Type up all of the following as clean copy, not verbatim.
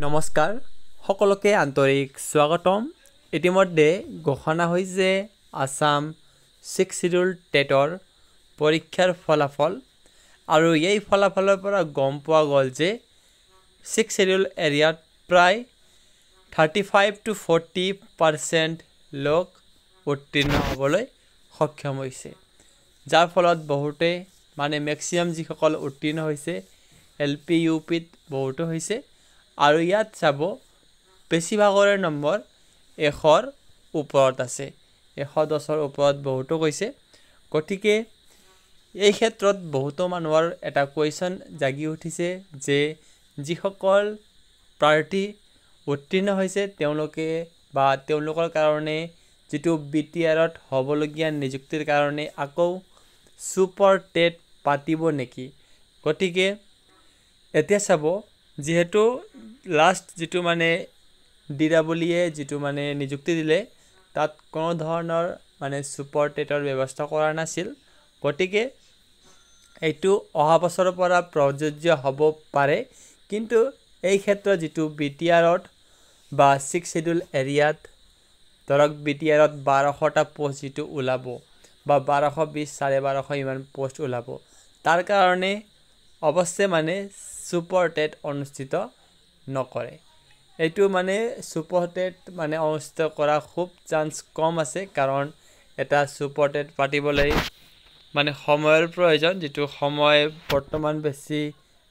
নমস্কাৰ সকলোকে আন্তৰিক স্বাগতম ইতিমধ্যে ঘোষণা হৈছে আসাম 6 শিডিউল টেটৰ পৰীক্ষাৰ ফলাফল আৰু এই ফলাফলৰ পৰা গম পোৱা গ'ল যে 6 শিডিউল এৰিয়াত প্ৰায় 35 to 40% লোক উত্তীৰ্ণ হ'বলৈ সক্ষম হৈছে যাৰ ফলত বহুতে মানে ম্যাক্সিমাম যিসকল উত্তীৰ্ণ হৈছে এলপি ইউপিত বহুতো হৈছে আৰু ইয়াত চাব বেছিভাগৰে নম্বৰ 100ৰ ওপৰত আছে 110ৰ ওপৰত বহুতো কৈছে গতিকে এই ক্ষেত্ৰত বহুতো মানুহৰ এটা কোৱেশ্চন জাগি উঠিছে যে যিসকল প্ৰাৰ্থী উত্তীৰ্ণ হৈছে তেওঁলোকে বা তেওঁলোকৰ কাৰণে যেটো বিটিআৰত হ'বলগীয়া নিযুক্তিৰ কাৰণে আকৌ সুপাৰ টেট পাতিব নেকি গতিকে এতিয়া চাব যেহেতু লাষ্ট যেটো মানে ডিডব্লিউএ যেটো মানে নিযুক্তি দিলে তাত কোনো ধৰণৰ মানে সুপাৰ টেটৰ ব্যৱস্থা কৰা নাছিল গতিকে এইটো অহা বছৰৰ পৰা প্ৰযোজ্য হ'ব পাৰে কিন্তু এই ক্ষেত্ৰত যেটো বিটিআৰত বা 6 শিডিউল এৰিয়াত ধৰক বিটিআৰত 1200টা পোষ্ট যেটো ওলাব বা 1220 1250 ইমান পোষ্ট ওলাব তাৰ কাৰণে অৱশ্যে মানে সুপাৰ টেট অনুষ্ঠিত নকৰে এইটো মানে সুপাৰ টেট মানে অনুষ্ঠিত কৰা খুব চান্স কম আছে কাৰণ এটা সুপাৰ টেট পাতিবলৈ মানে সময়ৰ প্ৰয়োজন যেটো সময় বৰ্তমান বেছি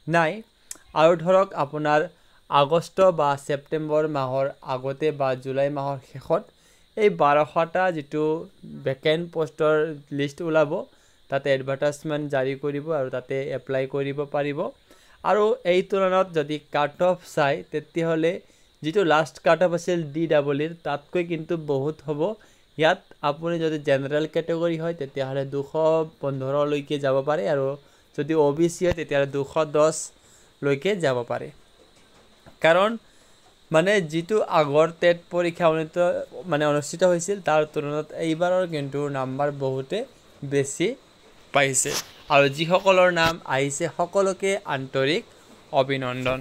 নাই আৰু ধৰক আপোনাৰ আগষ্ট বা সেপ্টেম্বৰ মাহৰ আগতে বা জুলাই মাহৰ শেষত এই 1200টা যেটো ভেকেন্ট পোষ্টৰ লিষ্ট ওলাব তাতে এডভাৰটাইজমেন্ট জাৰি কৰিব আৰু তাতে এপ্লাই কৰিব পাৰিব আৰু এই তুলনাত যদি কাট অফ চাই তেতিয়াহলে যেটো লাষ্ট কাট অফ আছিল ডিডব্লিউৰ তাতকৈ কিন্তু বহুত হ'ব ইয়াত আপুনি যদি জেনাৰেল ক্যাটাগৰী হয় তেতিয়াহলে 215 লৈকে যাব পাৰে আৰু যদি ওবিসি হয় তেতিয়াহলে 210 লৈকে যাব পাৰে কাৰণ মানে যেটো আগৰ টেট পৰীক্ষা অনুষ্ঠিত হৈছিল তাৰ তুলনাত এইবাৰৰ কিন্তু নাম্বাৰ বহুতে বেছি পাইছে আৰু যিসকলৰ নাম আহিছে সকলোকে আন্তৰিক অভিনন্দন